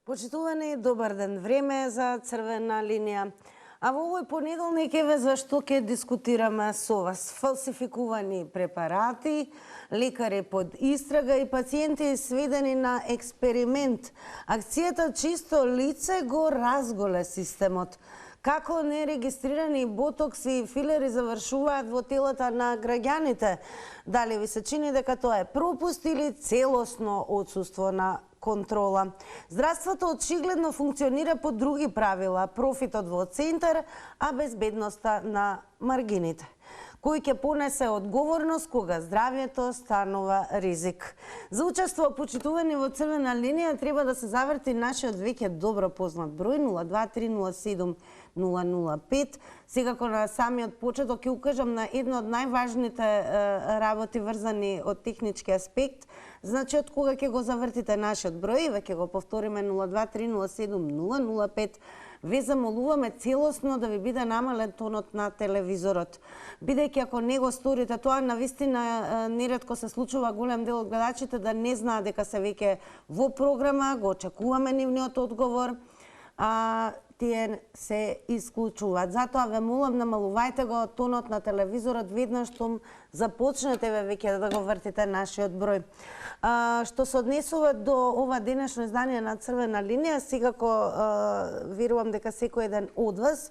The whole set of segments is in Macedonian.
Почитувани, добар ден, време е за црвена линија. А во овој понеделник еве зашто ќе дискутираме со вас. Фалсификувани препарати, лекари под истрага и пациенти сведени на експеримент. Акцијата Чисто лице го разголе системот. Како нерегистрирани ботокси и филери завршуваат во телата на граѓаните? Дали ви се чини дека тоа е пропуст или целосно отсуство на контрола? Здравството очигледно функционира по други правила, профитот во центар, а безбедноста на маргините. Кој ќе понесе одговорност кога здравјето станува ризик? За учество почитувани во црвена линија треба да се заврти нашиот веќе добро познат број 02307 Секако на самиот почеток ќе укажам на едно од најважните работи врзани од технички аспект. Значи, од кога ќе го завртите нашиот број, веќе го повториме 02307 ве замолуваме целосно да ви биде намален тонот на телевизорот. Бидејќи ако не го сторите тоа, навистина неретко се случува голем дел од гледачите да не знаат дека се веќе во програма, го очекуваме нивниот одговор, а тие се исклучуваат. Затоа ве молам, намалувајте го тонот на телевизорот веднаш штом започнете веќе да го вртите нашиот број. Што се однесува до ова денешно издание на Црвена линија, секако верувам дека секој еден од вас,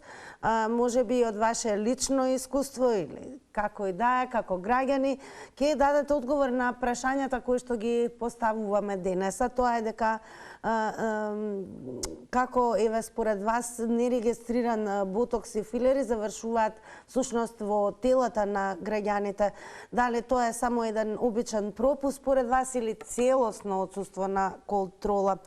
можеби од ваше лично искуство или како и да е, како граѓани, ќе дадете одговор на прашањата кои што ги поставуваме денес. А тоа е дека како еве според вас нерегистриран ботокс и филери завршуваат всушност во телата на граѓаните. Дали тоа е само еден обичен пропуст според вас или целосно отсуство на контрола?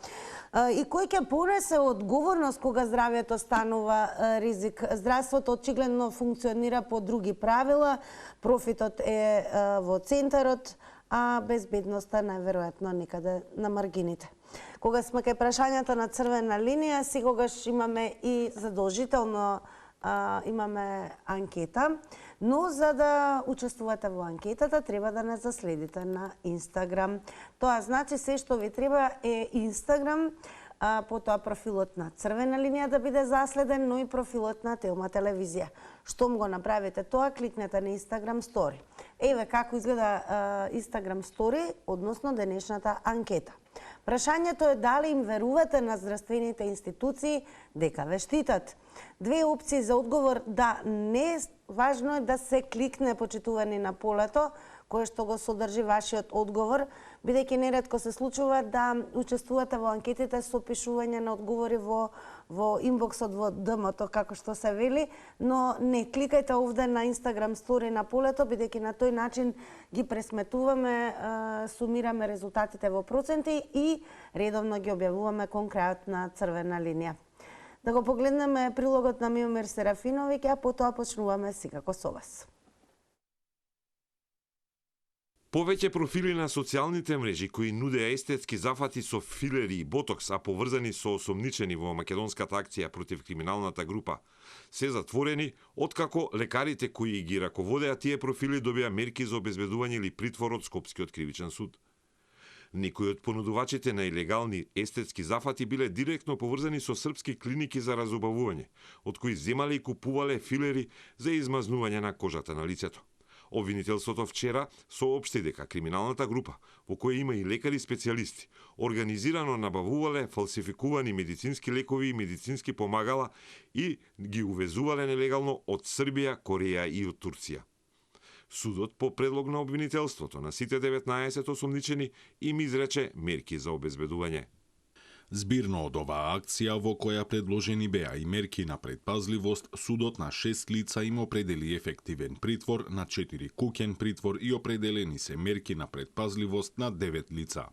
И кој ќе понесе одговорност кога здравјето станува ризик? Здравството очигледно функционира по други правила, профитот е во центарот, а безбедноста најверојатно некаде на маргините. Кога сме кај прашањата на Црвена линија, секогаш имаме и задолжително имаме анкета, но за да учествувате во анкетата треба да не заследите на Инстаграм. Тоа значи се што ви треба е Инстаграм, потоа профилот на Црвена линија да биде заследен, но и профилот на Телма телевизија. Штом го направите тоа, кликнете на Инстаграм стори. Еве како изгледа Инстаграм стори, односно денешната анкета. Прашањето е дали им верувате на здравствените институции дека ве штитат. Две опции за одговор да не. Важно е да се кликне почитувани на полето, кое што го содржи вашиот одговор, бидејќи неретко се случува да учествувате во анкетите со пишување на одговори во инбоксот во ДМ-то, како што се вели, но не кликајте овде на Инстаграм стори на полето, бидејќи на тој начин ги пресметуваме, сумираме резултатите во проценти и редовно ги објавуваме кон крајот на Црвена линија. Да го погледнеме прилогот на Миомир Серафиновиќ, а потоа почнуваме секако со вас. Повеќе профили на социјалните мрежи кои нудеа естетски зафати со филери и ботокс, а поврзани со осомничени во македонската акција против криминалната група, се затворени откако лекарите кои ги раководеа тие профили добија мерки за обезбедување или притвор од Скопскиот кривичен суд. Некои од понудувачите на илегални естетски зафати биле директно поврзани со српски клиники за разубавување, од кои земале и купувале филери за измазнување на кожата на лицето. Обвинителството вчера соопшти дека криминалната група, во која има и лекари специјалисти, организирано набавувале фалсификувани медицински лекови и медицински помагала и ги увезувале нелегално од Србија, Кореја и од Турција. Судот по предлог на обвинителството на сите 19 осомничени им изрече мерки за обезбедување. Збирно од оваа акција во која предложени беа и мерки на предпазливост, судот на 6 лица им определи ефективен притвор, на 4 куќен притвор и определени се мерки на предпазливост на 9 лица.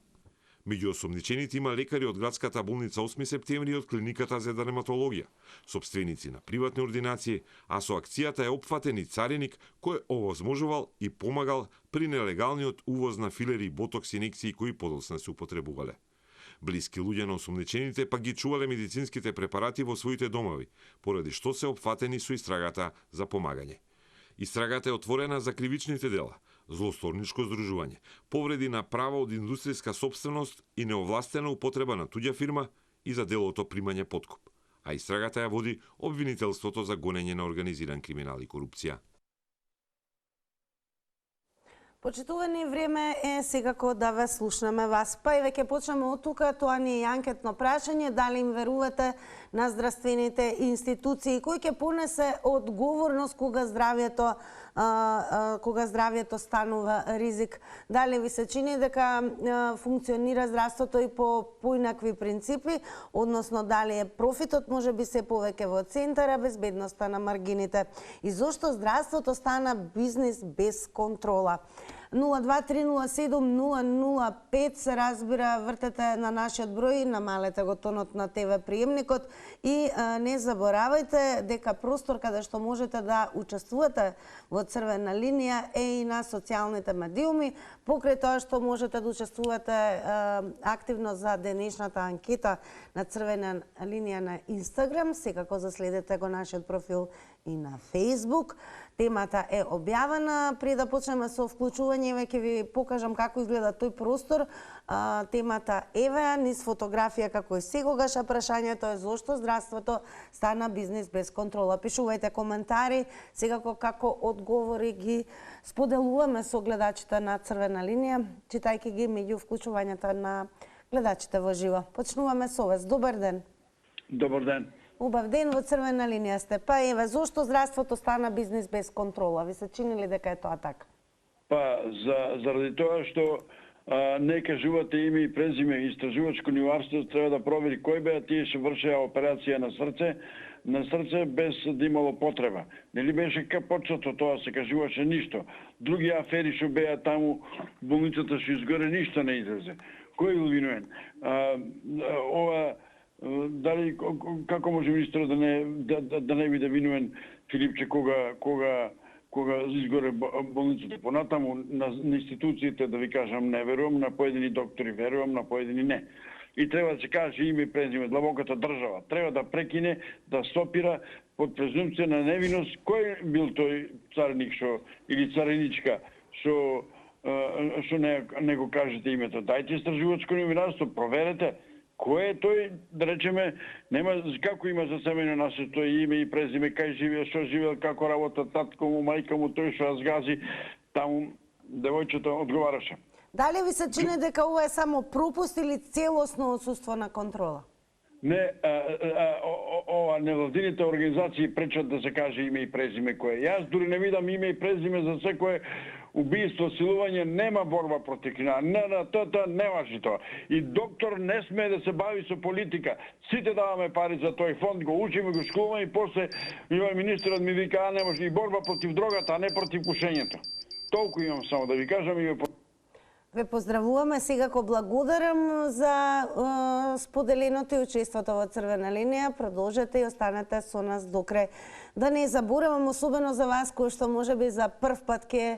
Меѓу осомничените има лекари од градската болница 8 септември и од клиниката за дерматологија, сопственици на приватни ординации, а со акцијата е опфатен и цариник кој овозможувал и помагал при нелегалниот увоз на филери и ботокс инекции кои подоцна се употребувале. Блиски луѓе на осомничените пак ги чувале медицинските препарати во своите домови, поради што се опфатени со истрагата за помагање. Истрагата е отворена за кривичните дела, злосторничко здружување, повреди на права од индустријска сопственост и неовластена употреба на туѓа фирма и за делото примање подкуп, а истрагата ја води обвинителството за гонење на организиран криминал и корупција. Почитувани, време е секако да ве слушнеме вас. Па и веќе почнеме од тука, тоа ни е анкетно прашање, дали им верувате на здравствените институции, кој ќе понесе одговорност кога здравјето станува ризик. Дали ви се чини дека функционира здравството и по поинакви принципи, односно дали е профитот може би се повеќе во центар, а безбедноста на маргините. И зошто здравството стана бизнис без контрола? 02307-005 се разбира, вртете на нашиот број, намалете го тонот на ТВ приемникот и не заборавајте дека простор каде што можете да учествувате во Црвена линија е и на социјалните медиуми, покрај тоа што можете да учествувате активно за денешната анкета на Црвена линија на Инстаграм, секако заследете го нашиот профил и на Фејсбук. Темата е објавена. Пред да почнеме со вклучување, веќе ви покажам како изгледа тој простор. Темата еве, низ фотографија како и секогаш, а прашањето е зошто здравството стана бизнис без контрола. Пишувајте коментари, секако како одговори ги споделуваме со гледачите на Црвена линија, читајќи ги меѓу вклучувањата на гледачите во живо. Почнуваме со вас. Добар ден. Добар ден. Убав ден, во Црвена линија сте. Па еве, зошто здравството стана бизнис без контрола? Ви се чини ли дека е тоа така? Па, заради тоа што не кажувате име и презиме, истражувачко ниуарство треба да провери кој беа тие што вршеа операција на срце без да имало потреба. Нели беше почнато тоа, се кажуваше ништо. Други афери што беа таму, болницата што изгоре, ништо не излезе. Кој е винувен? Ова дали како може министерот да не биде винувен Филипче кога изгоре болницата? Понатаму на институциите, да ви кажам, не верувам, на поедини доктори верувам, на поедини не. И треба да се каже име и презиме, длабоката држава треба да прекине, да стопира под презумпција на невиност кој бил тој цареник или цареничка што не го кажете името. Дајте истражувачко новинарство, проверете кој е тој, да речеме, нема како има за семејно насето име и презиме, кај живеел, што живеел, како работа татко му, мајка му, тој што разгази, таму девојчето одговараше. Дали ви се чини дека ова е само пропуст или целосно отсуство на контрола? Не, невладините организации пречат да се каже име и презиме кој е. Јас дури не видам име и презиме за секое убиство, силување, нема борба против криминал. Тоа не важи тоа. И доктор не смее да се бави со политика. Сите даваме пари за тој фонд, го учиме, го школуваме и после министерот ми вика, не може и борба против дрогата, а не против пушењето. Толку имам само да ви кажам и Ве поздравуваме, секако благодарам за споделеното и учеството во Црвена линија. Продолжете и останете со нас до крај. Да не заборавам, особено за вас кои што можеби за прв пат ќе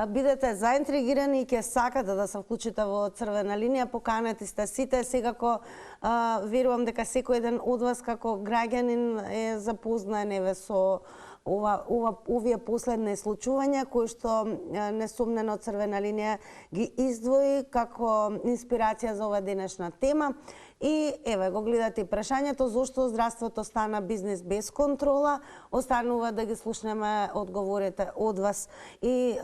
бидете заинтригирани и ќе сакате да се вклучите во Црвена линија, поканети сте сите. Секако верувам дека секој еден од вас како граѓанин е запознаен еве со овие последни случувања кои што несомнено Црвена линија ги издвои како инспирација за ова денешна тема. И еве го гледате прашањето зошто здравството стана бизнис без контрола. Останува да ги слушнеме одговорите од вас. И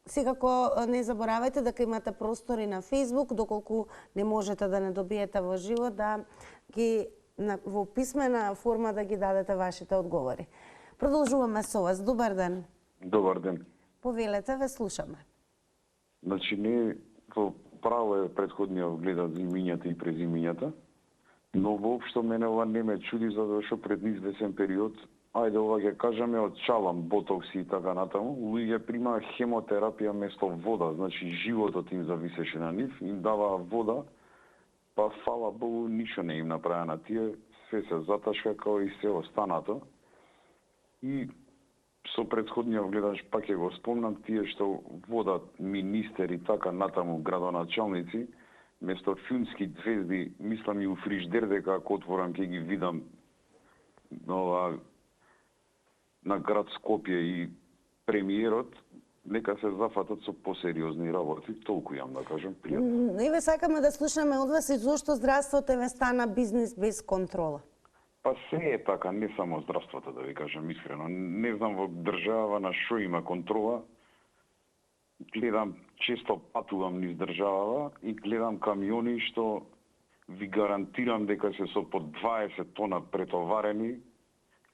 секако не заборавајте дека имате простори на Фејсбук, доколку не можете да не добиете во живо, да ги во писмена форма да ги дадете вашите одговори. Продолжуваме со вас. Добар ден. Добар ден. Повелете, ве слушаме. Значи, не во право е претходниот гледа имињата и презимињата, но воопшто мене ова не ме чуди, затоа што пред извесен период, ајде ова ќе кажеме од чалам, ботокси и така натаму, луѓе примаа хемотерапија место вода, значи животот им зависеше на нив, им даваа вода, па фала Богу ништо не им направи на тие, све се заташка као и се останато. И со претходниот гледач пак ќе го спомнам тие што водат министери така натаму градоначалници, место филмски звезди, мислам и у фриждер дека ако отворам ќе ги видам на град Скопје и премиерот, нека се зафатат со посериозни работи, толку јам да кажам, пријатно. Еве сакаме да слушнеме од вас и зошто здравството еве стана бизнис без контрола. Па се е така, не само здравството, да ви кажам искрено. Не знам во држава на што има контрола. Гледам, често патувам низ држава и гледам камиони што ви гарантирам дека се со по 20 тона претоварени.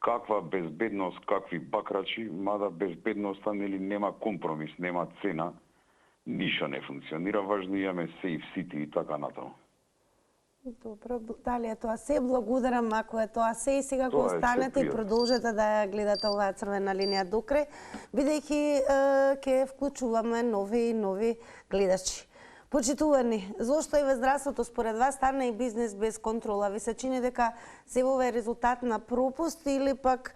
Каква безбедност, какви бакрачи, мада безбедноста нели нема компромис, нема цена, ништо не функционира, важно имаме сейф сити и така натаму. Добро, дали е тоа се? Благодарам ако е тоа се и сега кога Тоа е останете се, и продолжете да ја гледате оваа црвена линија до крај, бидејќи ќе вклучуваме нови и нови гледачи. Почитувани, зошто еве здравството според вас стана и бизнес без контрола? Ви се чини дека се ова е резултат на пропуст или пак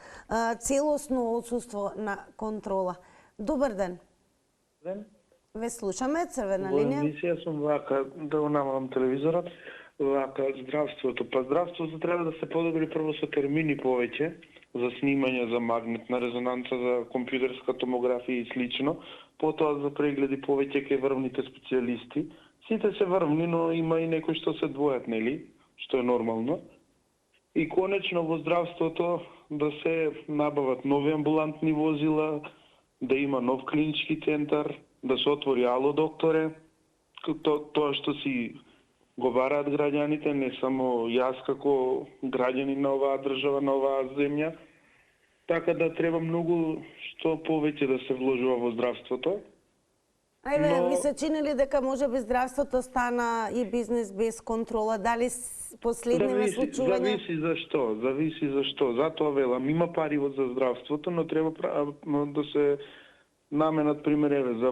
целосно отсуство на контрола? Добар ден. Ден. Ве слушаме, црвена Во линија. емисија сум вака, да го намалам телевизорот, вака здравството. Па здравството треба да се подобри прво со термини повеќе, за снимање, за магнетна резонанца, за компјутерска томографија и слично, потоа за прегледи повеќе кај врвните специјалисти. Сите се врвни, но има и некои што се двојат, нели? Што е нормално. И конечно во здравството да се набават нови амбулантни возила, да има нов клинички центар, да се отвори ало докторе, тоа што си го бараат граѓаните, не само јас како граѓанин на оваа држава, на оваа земја. Така да треба многу што повеќе да се вложува во здравството. Ајде, Но- ви се чини ли дека може би здравството стана и бизнес без контрола? Дали последниве случувања? Зависи зашто. Затоа велам, има пари за здравството, но треба да се наменат пример еве за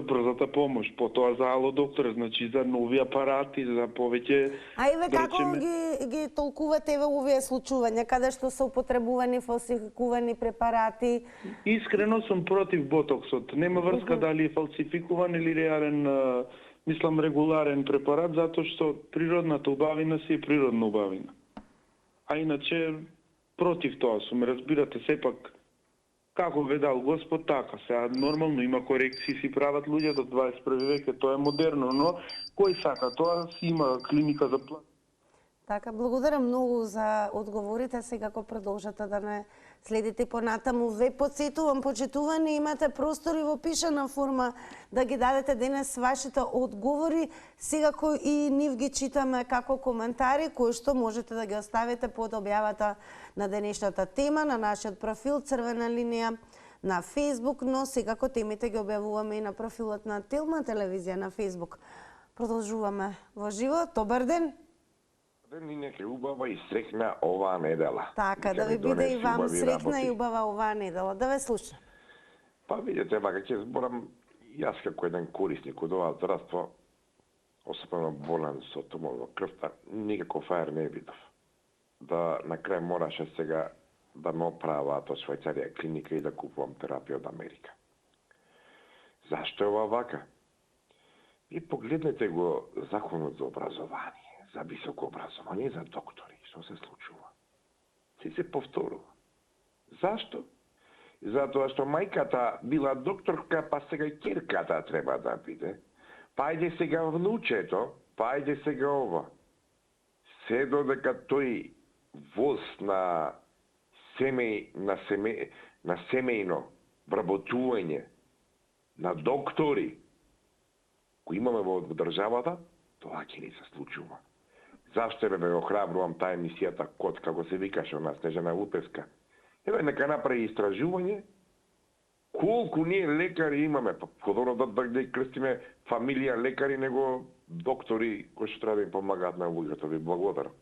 брзата помош, потоа за ало доктор, значи за нови апарати, за повеќе. А еве да како речеме, ги толкувате еве овие случувања каде што се употребувани фалсификувани препарати? Искрено сум против ботоксот. Нема врска дали е фалсификуван или реален, мислам регуларен препарат, затоа што природната убавина си е природна убавина. А иначе против тоа сум, разбирате, сепак како ведал Господ, така сега нормално има корекции си прават луѓе до 21 век, тоа е модерно, но кој сака тоа си има клиника за плат. Така, благодарам многу за одговорите. Сега кога продолжате да не следите понатаму, ве подсетувам, почитувани, имате простори во пишана форма да ги дадете денес вашите одговори. Сега кој и нив ги читаме како коментари, кои што можете да ги оставите под објавата на денешната тема на нашиот профил Црвена линија на Facebook, но секако темите ги објавуваме и на профилот на Телма телевизија на Facebook. Продолжуваме во живо. Добар ден. Ден нека убава и срекна оваа недела. Така, да ви биде и вам срекна и убава оваа недела. Да ве слушам. Па видите, вака ќе зборам, јас како еден корисник од оваа здравство, особено болен со тумор во крвта, никако фаер не видов. Да на крај мораше сега да ме оправаат од Швајцарија клиника и да купувам терапија од Америка. Зашто е ова вака? И погледнете го законот за образование, за високо образование, за доктори, што се случува. Се повторува. Зашто? Затоа што мајката била докторка, па сега и ќерката треба да биде. Па ајде сега внучето, па ајде сега ова. Се додека тој воз на семејно вработување, на доктори, кои имаме во државата, тоа ќе ни се случува. Зашто бе охрабрувам таа емисијата Код, како се викаше у нас, Снежана Лупевска. Еве, нека направи истражување, колку ние лекари имаме, па подобро да крстиме фамилија лекари, него доктори кои што треба да им помагаат на луѓето. Ви благодарам.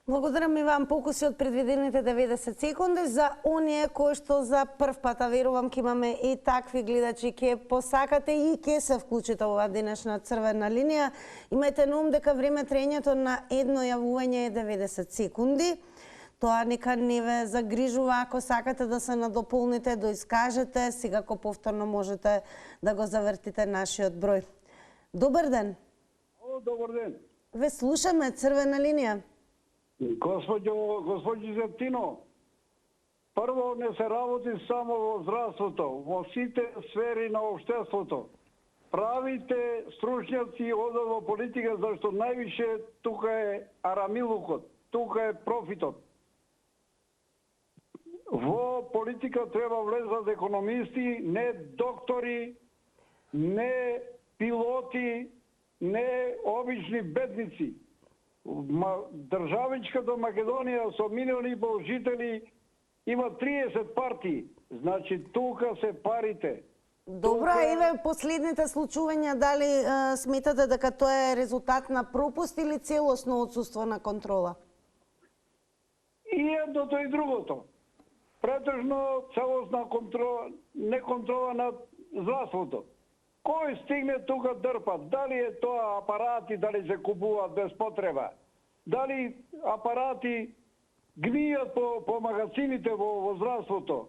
Благодарам и вам. Покуси од предвидените 90 секунди за оние кои што за прв пат, а верувам ќе имаме и такви гледачи, ќе посакате и ќе се вклучите во оваа денешна црвена линија. Имајте на ум дека време траењето на едно јавување е 90 секунди. Тоа нека не ве загрижува, ако сакате да се надополните, да искажете, секако повторно можете да го завртите нашиот број. Добар ден. Добар ден. Ве слушаме, црвена линија. Господјо Зептино, Прво, не се работи само во здравството, во сите сфери на општеството. Правите стручњаци одат во политика, зашто највише тука е арамилукот, тука е профитот. Во политика треба влезат економисти, не доктори, не пилоти, не обични бедници. Државичката Македонија со милиони и пол жители има 30 партии. Значи тука се парите. Добро, еве последните случувања, дали сметате дека тоа е резултат на пропуст или целосно отсуство на контрола? И едното и другото. Претежно целосна контрола, не контрола на здравството. Кој стигне тука дрпа? Дали е тоа апарати, дали се купуваат без потреба? Дали апарати гнијат по магазините во здравството?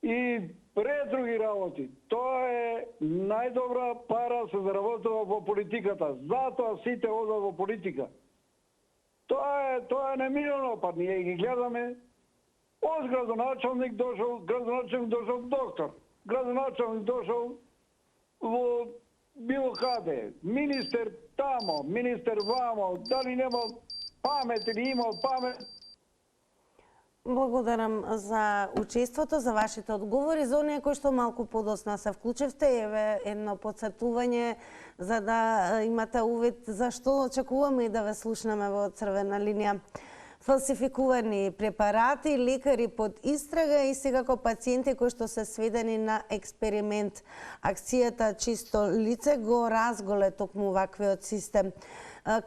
И пред други работи. Тоа е најдобра пара се заработува во политиката. Затоа сите одат во политика. Тоа е немилено, па ние ги гледаме. Од градоначалник дошол доктор. Градоначалник дошол во било каде. Министер тамо, министер вамо. Дали нема памет или има памет? Благодарам за учеството, за вашите одговори. За оние кои што малку подосна се вклучевте, еве едно потсетување за да имате увид зашто очекуваме и да ве слушнеме во Црвена линија. Фалсификувани препарати, лекари под истрага и секако пациенти кои што се сведени на експеримент. Акцијата Чисто лице го разголе токму ваквиот систем.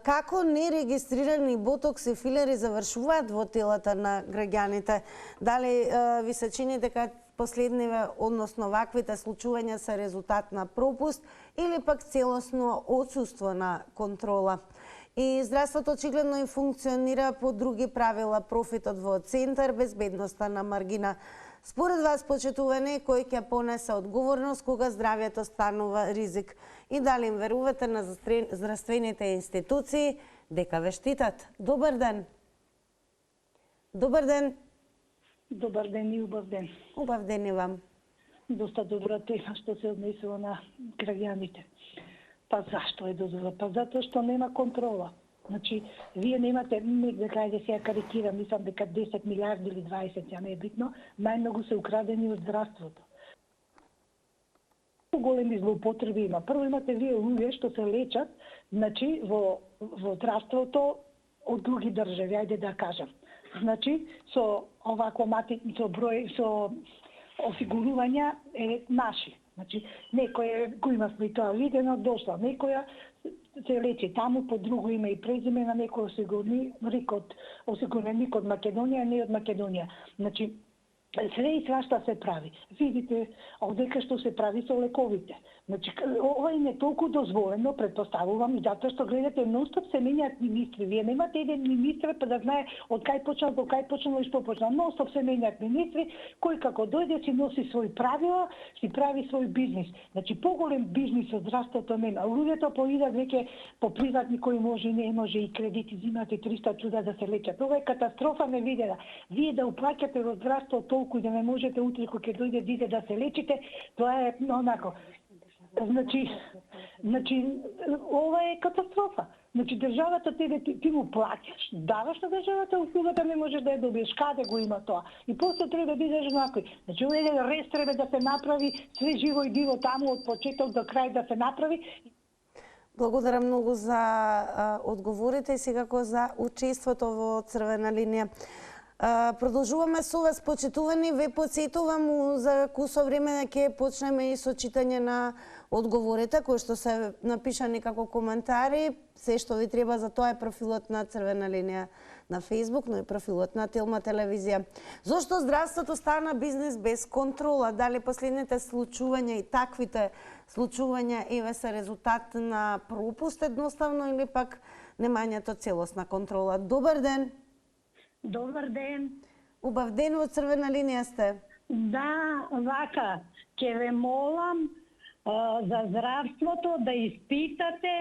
Како нерегистрирани ботокс и филери завршуваат во телата на граѓаните? Дали ви се чини дека последниве, односно ваквите случувања се резултат на пропуст или пак целосно отсуство на контрола? И здравството очигледно и функционира по други правила, профитот во центар, безбедноста на маргина. Според вас, почитувани, кој ќе понесе одговорност кога здравјето станува ризик? И дали им верувате на здравствените институции дека ве штитат? Добар ден! Добар ден! Добар ден и убав ден. Убав ден и вам. Доста добра тема што се однесува на граѓаните. Па зашто е дозова? Па затоа што нема контрола. Значи, вие немате, дека ајде сега карикирам, мислам дека 10 милиарди или 20, ја не е битно, најмногу се украдени од здравството. Големи злоупотреби има. Прво имате вие луѓе што се лечат, значи, во здравството од други држави, ајде да кажам. Значи, со овако со број, со осигурувања е наши. Значи, некоја кој има и тоа видено, дошла некоја се лечи таму по друго име и презиме на некој осигуреник од Македонија, не од Македонија. Значи, све и свашта се прави. Видите одека што се прави со лековите. Значи, ова им е толку дозволено, предпоставувам, и затоа што гледате, нон-стоп се менјаат министри. Вие немате еден министр па да знае од кај почнал, до кај почнал и што почнал. Нон-стоп се менјаат министри, кој како дојде си носи своји правила, си прави свој бизнис. Значи, поголем бизнис од здравството нема. Луѓето поидат веќе по приватни кои може и не може и кредити зимат и 300 чуда да се лечат. Ова е катастрофа невидена. Вие да уплаќате во здравство толку и да не можете утре кога ќе дојде дите да се лечите, тоа е онако. Значи, ова е катастрофа. Значи, државата ти му плаќаш, даваш на државата, услугата не можеш да ја добиеш. Каде го има тоа? И после треба да бидеш накој. Значи, ова еден рез треба да се направи, све живо и диво таму од почеток до крај да се направи. Благодарам многу за одговорите и секако за учеството во Црвена линија. Продолжуваме со вас, почитувани. Ве подсетувам за кусо време ќе почнеме и со читање на одговорите кои што се напишани како коментари. Се што ви треба за тоа е профилот на Црвена линија на Facebook, но и профилот на Телма телевизија. Зошто здравството стана бизнис без контрола? Дали последните случувања и таквите случувања еве се резултат на пропуст едноставно или пак немањето целосна контрола? Добар ден! Добар ден. Убав ден, во Црвена линија сте. Да, вака, ќе ве молам за здравството да испитате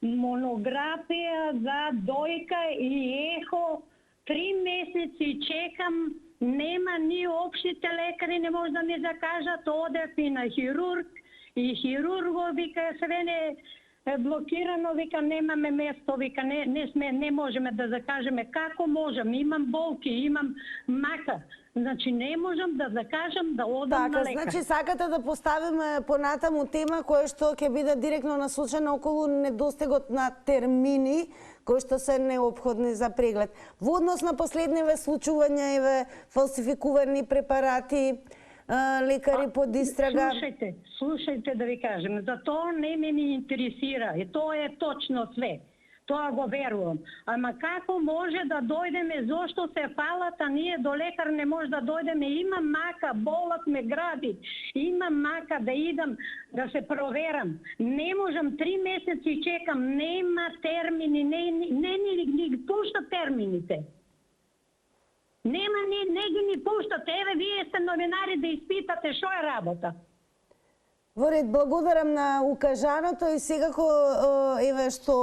монографија за дојка и ехо. 3 месеци чекам нема ни општите лекари не може да ми закажат, одев и на хирург, и хирурго вика све не е блокирано, вика немаме место, вика не можеме да закажеме. Како можам? Имам болки, имам мака. Значи не можам да закажам да одам на лекар. Значи сакате да поставиме понатаму тема која што ќе биде директно насочена околу недостигот на термини кои што се неопходни за преглед. Во однос на последниве случувања фалсификувани препарати, лекари под истрага. Слушајте да ви кажем, за тоа не ме интересира и тоа е точно све. Тоа го верувам. Ама како може да дојдеме, зошто се фалат, а ние до лекар не може да дојдеме? Имам мака, болот ме гради, имам мака да идам да се проверам. Не можам, 3 месеци чекам, нема термини, не ни пуштат термините. Нема не ги ни пуштат. Еве, вие сте новинари да испитате што е работа. Во ред, благодарам на укажаното и секако еве што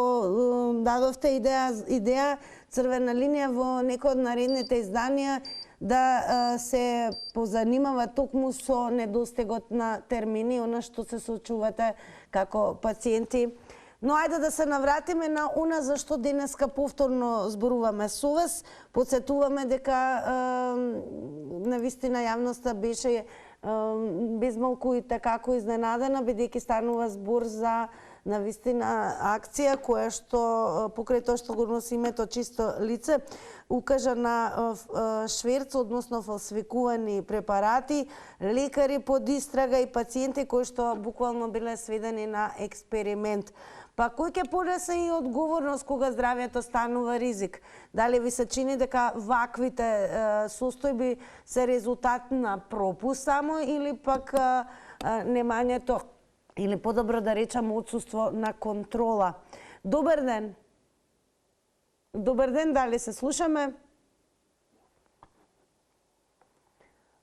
дадовте идеја црвена линија во некој од наредните изданија да се позанимава токму со недостигот на термини, она што се соочувате како пациенти. Но ајде да се навратиме на она за што денеска повторно зборуваме со вас. Потсетуваме дека навистина јавноста беше безмалку и такако изненадена, бидејќи станува збор за навистина акција која што покрај тоа што го носи името чисто лице укажа на шверц, односно фалсификувани препарати, лекари под истрага и пациенти кои што буквално биле сведени на експеримент. Па кој ќе понесе и одговорност кога здравјето станува ризик? Дали ви се чини дека ваквите состојби се резултат на пропуст само или пак немањето или подобро да речам отсуство на контрола? Добар ден. Добар ден, дали се слушаме?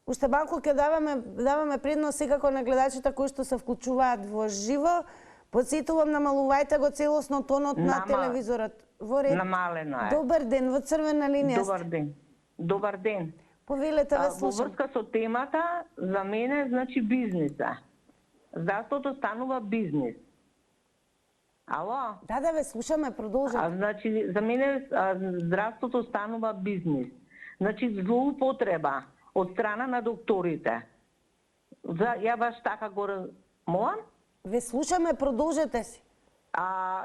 Уште малку ќе даваме предност секако на гледачите кои што се вклучуваат во живо. Потсетувам, намалувајте го целосно тонот на телевизорот. Во ред. Намалено е. Добар ден, во црвена линија. Добар ден. Добар ден. Повелете, ве слушам. Во врска со темата, за мене значи бизниса. Здравството станува бизнис. Ало? Да, ве слушаме, продолжете. Значи, за мене здравството станува бизнис. Значи, злоупотреба од страна на докторите. Ја баш така го молам? Ве слушаме, продолжете си.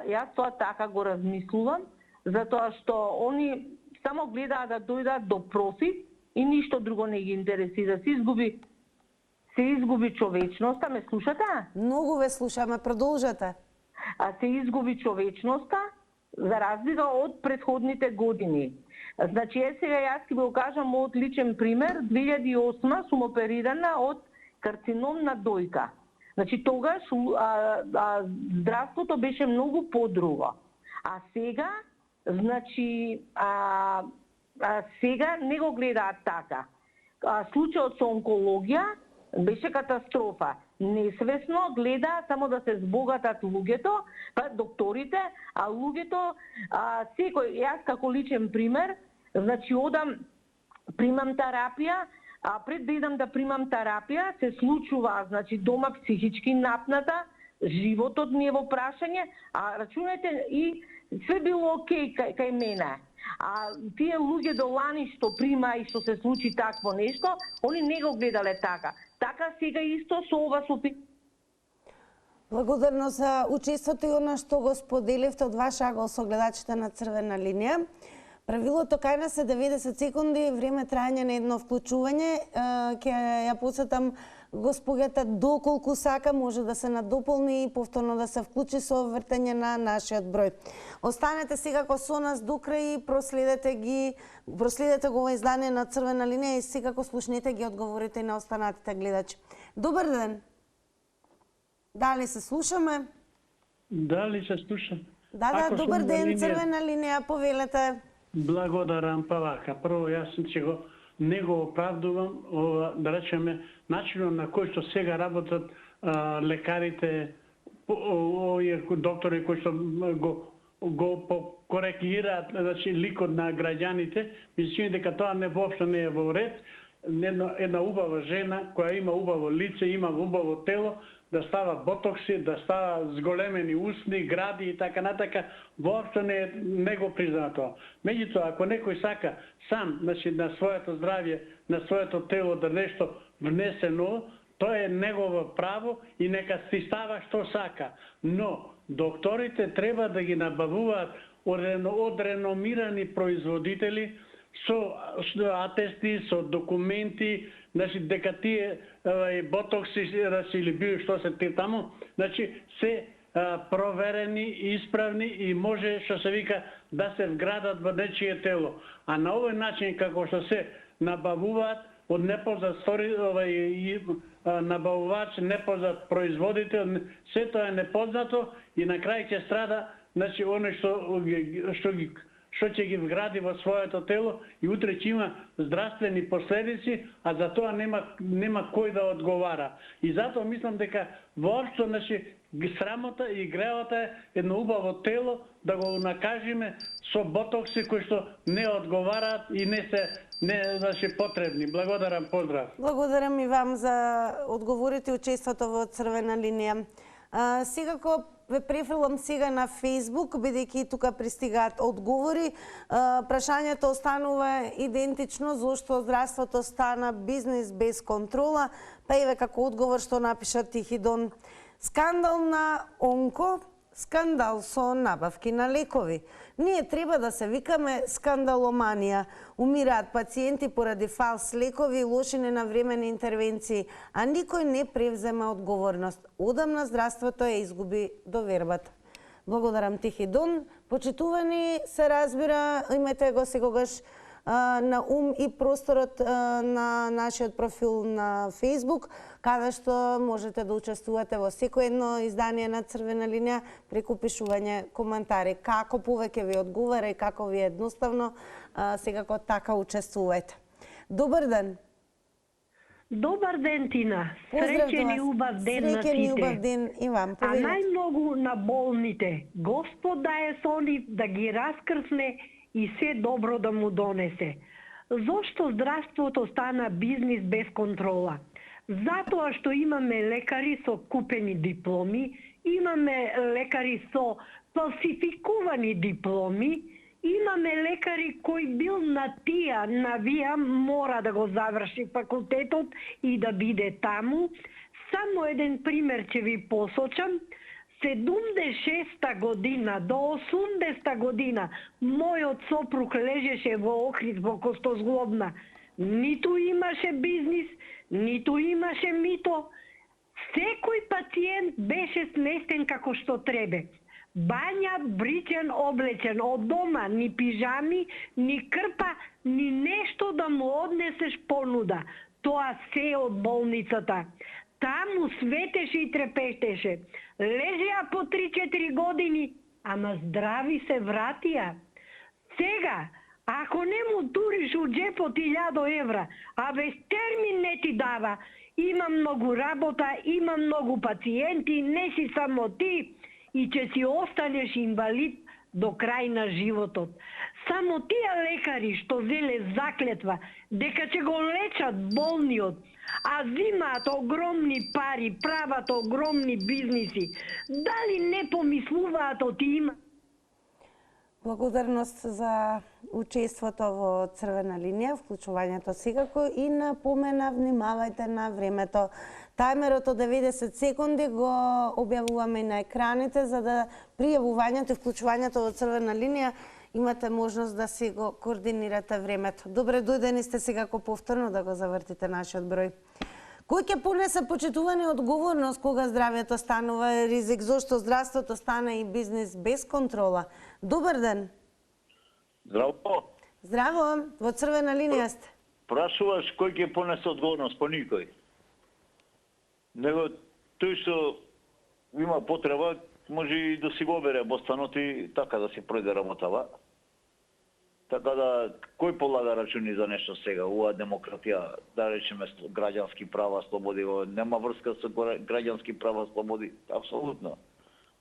Јас тоа така го размислувам, затоа што они само гледаат да дојдат до профит и ништо друго не ги интересира. Се изгуби човечноста, ме слушате? Многу ве слушаме, продолжете. Се изгуби човечноста за разлика од претходните години. Значи, јас ќе го кажам од личен пример. 2008 сум оперирана од карцином на дојка. Значи, тогаш здравството беше многу подруго. А сега, значи, сега не го гледаат така. Случајот со онкологија беше катастрофа. Несвесно гледа само да се збогатат луѓето, па докторите, а луѓето, секој, јас како личен пример, значи одам, примам терапија, а пред да идам да примам терапија, се случува, значи, дома психички напната, животот ми е во прашање, а рачунајте и све било окей кај мене. А тие луѓе до лани што прима и што се случи такво нешто, они не го гледале така. Така сега исто со ова супи. Благодарно за учеството и она што го споделивте од ваш агол со гледачите на црвена линија. Правилото кај нас е 90 секунди, време трајање на едно вклучување. Ќе ја посетам госпогата доколку сака, може да се надополни и повторно да се вклучи со вртење на нашиот број. Останете секако со нас до крај, проследете го ова издание на црвена линија и секако слушнете ги одговорите на останатите гледачи. Добар ден. Дали се слушаме? Дали се слушам? Да, добар ден, црвена линија, повелете. Благодарам, па вака. Прво, јас не го оправдувам, да речеме, начинот на кој што сега работат лекарите, овие доктори кои што го го коректираат, значи ликот на граѓаните, ми се чини дека тоа воопшто не е во ред. Една убава жена која има убаво лице, има убаво тело, да става ботокси, да става зголемени усни, гради и така натака, воопшто не го признава тоа. Меѓутоа, ако некој сака сам, значи на своето здравје, на своето тело да нешто внесе ново, тоа е негово право и нека си става што сака. Но докторите треба да ги набавуваат од реномирани производители со атести, со документи, значи дека тие ботокси или било што се ти таму, значи се проверени, исправни и може што се вика да се вградат во нечие тело. А на овој начин како што се набавуваат од непознат набавувач, непознат производител, се тоа е непознато и на крај ќе страда, значи оној што ќе ги вгради во своето тело и утре ќе има здравствени последици, а за тоа нема кој да одговара. И затоа мислам дека воопшто, значи, срамота и гревата е едно убаво тело да го накажиме со ботокси кои што не одговараат и не се потребни. Благодарам, поздрав. Благодарам и вам за одговорите и учеството во Црвена линија. Секако ве префрлам сега на Facebook, бидејќи тука пристигаат одговори. Прашањето останува идентично, зошто здравството стана бизнис без контрола, па еве како одговор што напиша Тихидон. Скандал на онко, скандал со набавки на лекови. Ние треба да се викаме скандаломанија. Умираат пациенти поради фалс лекови и лоши ненавремени интервенции, а никој не превзема одговорност. Одамна здравството ја изгуби довербата. Благодарам, Тихидон. Почитувани, се разбира, имате го секогаш на ум и просторот на нашиот профил на Facebook, каде што можете да учествувате во секој едно издание на Црвена линија преку пишување коментари. Како повеќе ви одговара и како ви е едноставно, секако така учествувајте. Добар ден! Добар ден, Тина. Среќен и убав ден на сите. Среќен и убав ден и вам. А најмногу на болните. Господ да е со нив, да ги раскрсне и се добро да му донесе. Зошто здравството стана бизнис без контрола? Затоа што имаме лекари со купени дипломи, имаме лекари со фалсификувани дипломи, имаме лекари кои бил на тија, навија, мора да го заврши факултетот и да биде таму. Само еден пример ќе ви посочам. 76-та година до 80-та година мојот сопруг лежеше во Охрид во Костозглобна. Ниту имаше бизнис, ниту имаше мито. Секој пациент беше сместен како што требе. Бањат, бричен, облечен од дома, ни пижами, ни крпа, ни нешто да му однесеш понуда. Тоа се од болницата. Таму светеше и трепетеше. Лежеа по 3-4 години, ама здрави се вратија. Сега, ако не му туриш у джепот 1000 евра, а без термин не ти дава, има многу работа, има многу пациенти, не си само ти и ќе си останеш инвалид до крај на животот. Само тие лекари што зеле заклетва дека ќе го лечат болниот, а зимаат огромни пари, прават огромни бизниси, дали не помислуваат о тима? Благодарност за учеството во Црвена линија, вклучувањето секако и напомена, внимавајте на времето. Тајмерот од 90 секунди го објавуваме на екраните, за да при јавувањето и вклучувањето во Црвена линија имате можност да си го координирате времето. Добре дојдени сте секако повторно да го завртите нашиот број. Кој ќе понесе почитување одговорност кога здравјето станува ризик? Зошто здравството стана и бизнис без контрола? Добар ден. Здраво. Здраво, во Црвена линија сте. Прашуваш кој ќе понесе одговорност, по никој. Него тој што има потреба, може и да си го бере бостанот и така да си пројде работава. Така да, кој полага рачуни за нешто сега? Ова демократија, да речеме граѓански права, слободи, нема врска со граѓански права, слободи, апсолутно.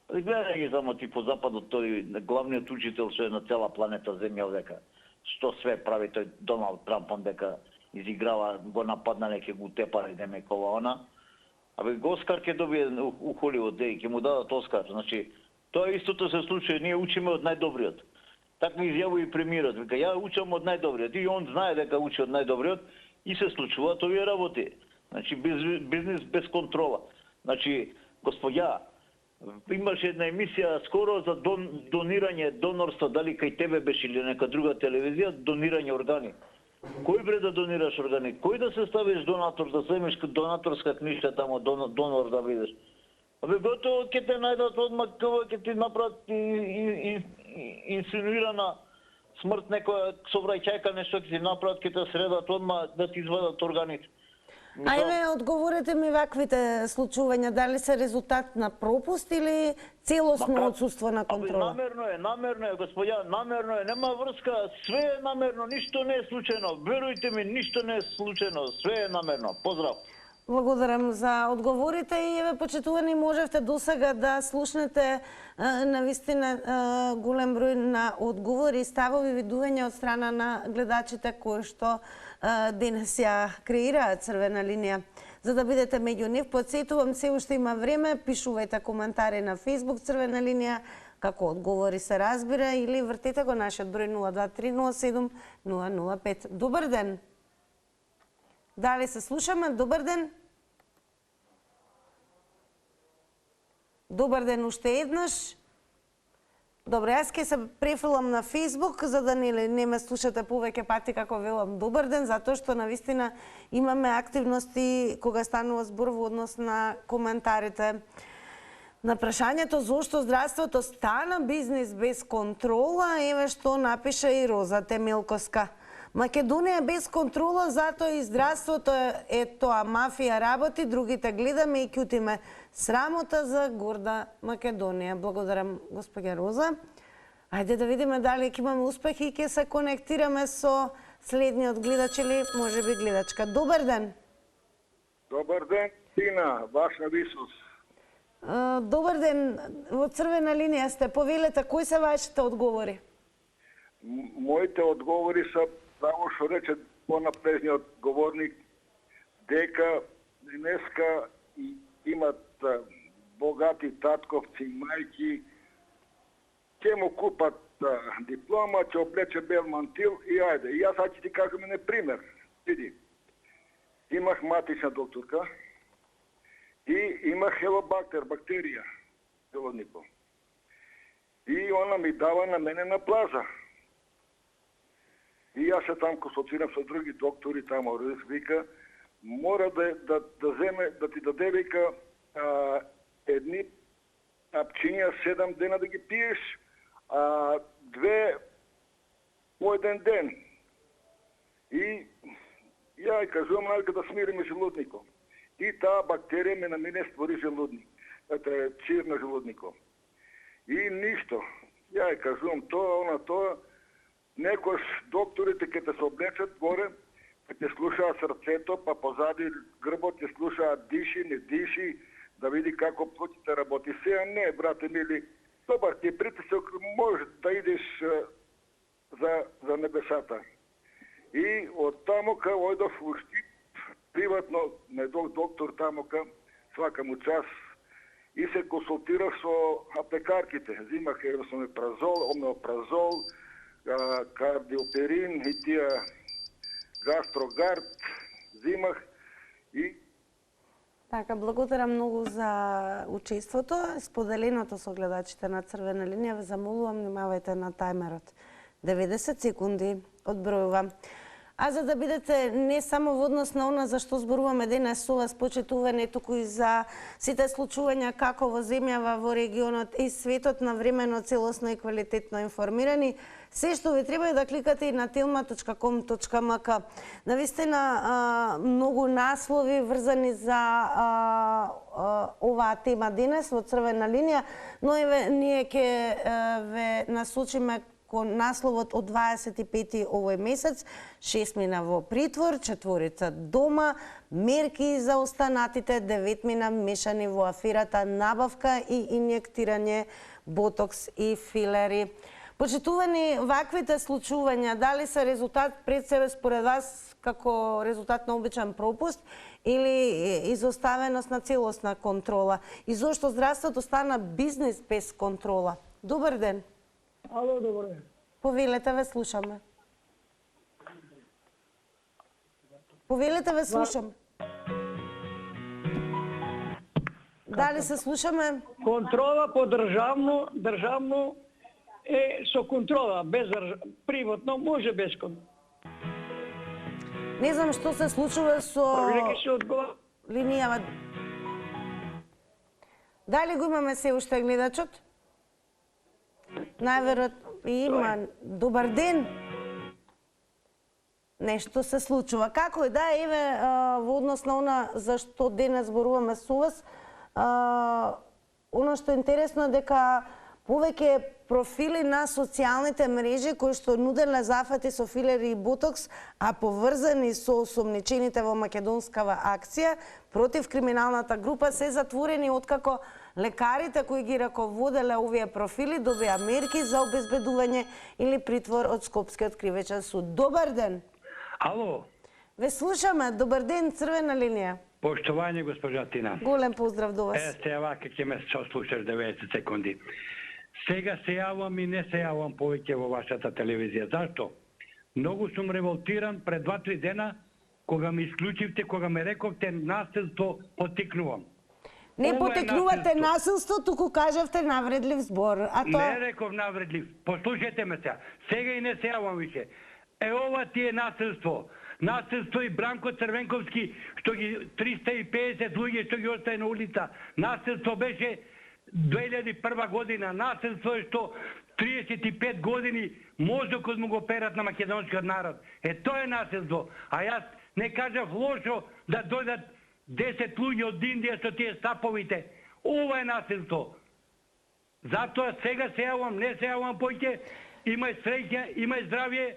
Гледај ги само ти по западот, тој главниот учител што е на цела планета Земја дека што све прави тој Доналд Трамп, он дека изиграва, го нападнале, ќе го тепаре, демек ова она. Абе, Оскар ќе добие у Холивуд, ќе му дадат Оскар. Значи, тоа истото се случува, ние учиме од најдобриот. Така изјавува и премиерот, вика, ја учам од најдобриот, и он знае дека учи од најдобриот, и се случуваат овие работи. Значи, бизнес без контрола. Значи, господја, имаше една емисија скоро за донирање, донорство, дали кај тебе беше или нека друга телевизија, донирање органи. Кој бре да донираш органи? Кој да се ставиш донатор, да земеш донаторска книжка тамо, донор да бидеш? Абе, готово ќе те најдат одмак, ќе ти направат инсинуирана смрт, некоја собрајчајка, нешто ќе ти направат, ќе те средат одмак да ти извадат органите. Ајде, одговорете ми ваквите случувања, дали се резултат на пропуст или целосно отсутство на контрола? Намерно е, господја, намерно е, нема врска, све е намерно, ништо не е случајно. Верујте ми, ништо не е случајно, све е намерно. Поздрав. Благодарам за одговорите и еве почитувани можевте досега да слушнете навистина голем број на одговори и ставови, видувања од страна на гледачите кои што денес ја креираат Црвена линија. За да бидете меѓу нив, потсетувам, се уште има време, пишувајте коментари на Facebook Црвена линија, како одговори се разбира, или вртете го нашиот број 02307 005. Добар ден! Дали се слушаме? Добар ден! Добар ден уште еднаш. Добре, јас ќе се префилам на Facebook, за да не ме слушате повеќе пати како велам добар ден, затоа што навистина имаме активности кога станува збор во однос на коментарите. На прашањето зошто здравството стана бизнис без контрола, еве што напиша и Роза Темелковска. Македонија без контрола, затоа и здравството е тоа мафија работи, другите гледаме и ќутиме. Срамота за горда Македонија. Благодарам, господја Роза. Ајде да видиме дали ќе имаме успех и ќе се конектираме со следниот гледач или можеби гледачка. Добар ден. Добар ден, Тина, ваша висост. Добар ден, во Црвена линија сте, повелете, кои се вашите одговори? Моите одговори се право што рече понапрежниот говорник, дека денеска имат богати татковци и мајки, ќе му купат диплома, ќе облече бел мантил и ајде. И јас ќе ти кажам еден пример. Види, имах матична докторка и имах хелобактер, бактерија, желудников. И она ми дава на мене на плажа. И јас се там консултирам со други доктори, тамо вика, мора да земе, да ти даде, вика, едни апчиња 7 дена да ги пиеш, а 2 по еден ден. И ја кажувам најка да смириме желудников. И таа бактерија ме на мене створи желудник, чир на желудников. И ништо. Ја кажувам тоа, некош докторите ќе те се облечат горе, ќе те слушаат срцето, па позади грбот ќе слушаат диши, не диши, да види како плочите работи. Сега не, брате мили, добар ти е притисок, може да идеш за небесата. И од тамока ојдов у Штип, приватно, најдох доктор тамока, свака му час, и се консултирах со аптекарките. Зимах омеопразол, кардиоперин и тие гастрогард зимах и Така, благодарам многу за учеството, споделеното со гледачите на Црвена линија. Ве замолувам, внимавајте на тајмерот. 90 секунди одбројува. А за да бидете не само во однос на она за што зборуваме денес со вас, почитуване, туку и за сите случувања како во земјава, во регионот и светот, навремено, целосно и квалитетно информирани, се што ви треба е да кликате и на telma.com.mk. Навистина, многу наслови врзани за оваа тема денес во Црвена линија, но ние ќе ве насочиме како насловот од 25 овој месец, 6 мина во притвор, 4 дома, мерки за останатите, 9 мина мешани во аферата набавка и инјектирање ботокс и филери. Почитувани, ваквите случувања, дали се резултат пред себе според вас како резултат на обичен пропуст или изоставеност на целосна контрола? И зошто здравството стана бизнис без контрола? Добар ден. Ало, добар ден. Повелете, ве слушаме. Повелете, ве слушаме. Дали се слушаме? Контрола по државно е со контрола, без приватно може без контрола. Не знам што се случува со линијава. Дали го имаме се уште гледачот? Најверојатно има. Добар ден. Нешто се случува. Како е, да, еве, во однос на она за што денес зборуваме со вас, оно што е интересно е дека повеќе профили на социјалните мрежи кои што нуделе зафати со филери и ботокс, а поврзани со осомничените во македонскава акција против криминалната група се затворени откако лекарите кои ги раководеле овие профили добија мерки за обезбедување или притвор од Скопскиот кривичен суд. Добар ден. Ало. Ве слушаме. Добар ден, црвена линија. Поштовање, госпожа Тина. Голем поздрав до вас. Се вака ќе ме слушаш 90 секунди. Сега се јавам и не се јавам повеќе во вашата телевизија. Зашто? Многу сум револтиран пред 2-3 дена кога ме исклучивте, кога ме рековте насилство потикнувам. Не потикнувате насилство, туку кажавте навредлив збор. А тоа... Не реков навредлив. Послушайте ме сега. Сега и не се јавам више. Ова ти е насилство. Насилство и Бранко Црвенковски, што ги 350 луѓе што ги остае на улица. Насилство беше 2001 година. Насилство е што 35 години мозокот му го перат на македонскиот народ. Тоа е насилство. А јас не кажав лошо да дојдат 10 луѓе од Индија со тие стаповите. Ова е насилство. Затоа сега се јавам, не се јавам поќе. Имај среќа, имај здравје.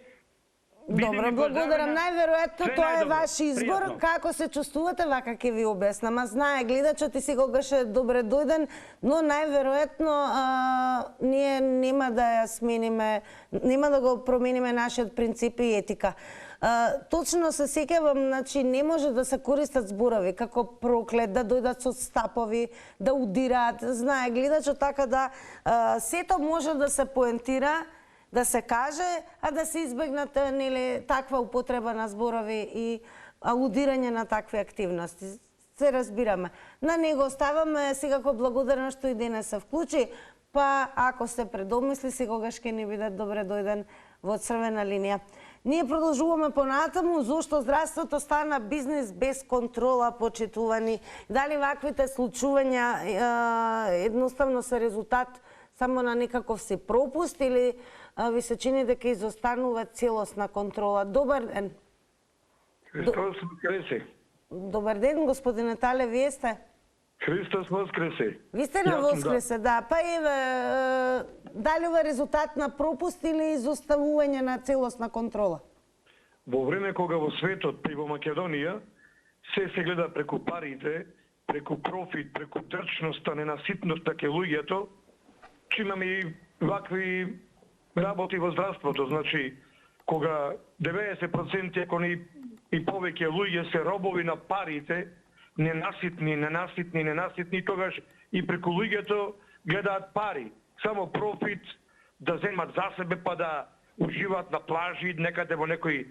Добро, благодарам. Најверојатно тоа е ваш избор. Како се чувствувате, вака ќе ви обяснам. А знае гледачот и секогаш е добре дојден, но најверојатно ние нема да ја смениме, нема да го промениме нашиот принцип и етика. Точно се сеќавам, значи не може да се користат зборови како проклет, да дојдат со стапови, да удираат. Знае гледачот, така да сето може да се поентира, да се каже, а да се избегнат нели таква употреба на зборови и алудирање на такви активности. Се разбираме. На него оставаме секако благодарна што и денес се вклучи, па ако се предомисли, секогаш ќе ни биде добре дојден во црвена линија. Ние продолжуваме понатаму зошто здравството стана бизнис без контрола, почитувани. Дали ваквите случувања едноставно се резултат само на некаков си пропуст или ви се чини дека изостанува целосна контрола? Добар ден. Христос воскресе. Добар ден, господине Тале, вие сте? Христос воскресе. Ви сте на воскресе, да. Па еве, дали ова резултат на пропуст или изоставување на целосна контрола? Во време кога во светот и во Македонија се гледа преку парите, преку профит, преку дрчноста, ненаситноста ке луѓето, че имаме и вакви работи во здравството. Значи, кога 90% ако не и повеќе луѓе се робови на парите, ненаситни, тогаш и преку луѓето гледаат пари. Само профит, да земат за себе, па да уживаат на плажи, некаде во некои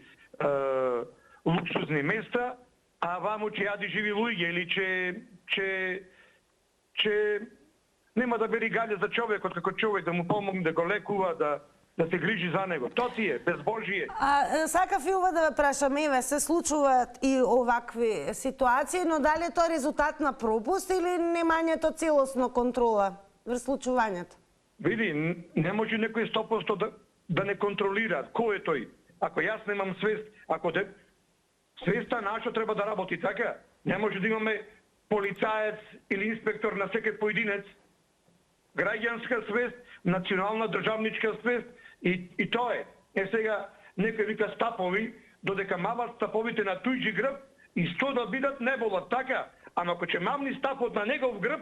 луксузни места, а ваму че јади живи луѓе или че нема да бери гаља за човекот како човек, да му помогне, да го лекува, да се грижи за него. Тоа ти е, безбожие. Сакав и ова да ве прашам, еве, се случуваат и овакви ситуации, но дали е тоа резултат на пропуст или немањето целосно контрола врз случувањето? Види, не може некој 100% да не контролира. Кој е тој? Ако јас немам свест, ако свеста наша треба да работи така, не може да имаме полицаец или инспектор на секој поединец. Граѓанска свест, национална државничка свест И тоа е. Сега некој вика стапови, додека мават стаповите на туѓи грб и 100 да бидат не болат, така? Ама ако ќе мамни стапот на негов грб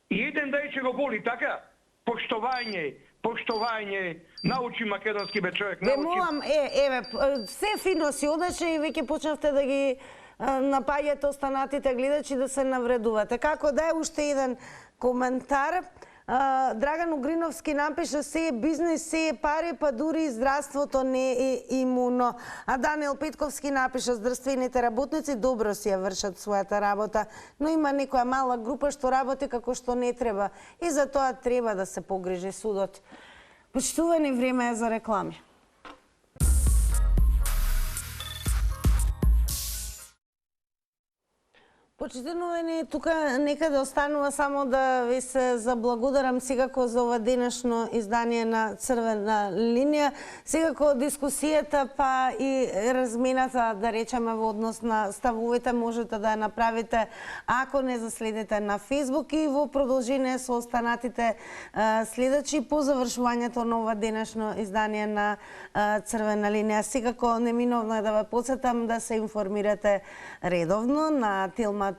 и еден дај ќе го боли, така? Поштовање, научи македонски бе човек, научи. Ве молам, се фино си одеше и веќе почнавте да ги напаѓате останатите гледачи да се навредувате. Како да е уште еден коментар. Драган Угриновски напиша: се е бизнес, се е пари, па дури и здравството не е имуно. А Даниел Петковски напиша: здравствените работници добро си ја вршат својата работа, но има некоја мала група што работи како што не треба и за тоа треба да се погрижи судот. Почитувани, време е за реклами. Почитувани, тука некаде останува само да ви се заблагодарам секако за ова денешно издание на Црвена линија. Секако дискусијата па и размената, да речеме, во однос на ставовите можете да ја направите ако не заследите на Facebook и во продолжение со останатите следачи по завршувањето на ова денешно издание на Црвена линија. Секако неминовно е да ве потсетам да се информирате редовно на tilma.com.mk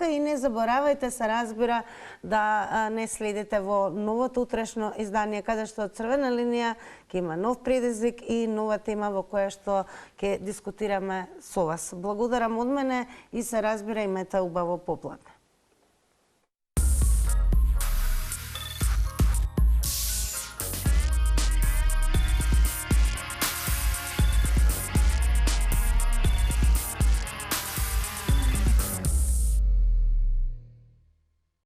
и не заборавајте, се разбира, да не следите во новото утрешно издание, каде што Црвена линија ќе има нов предизвик и нова тема во која што ќе дискутираме со вас. Благодарам од мене и се разбира, имете убаво попладне.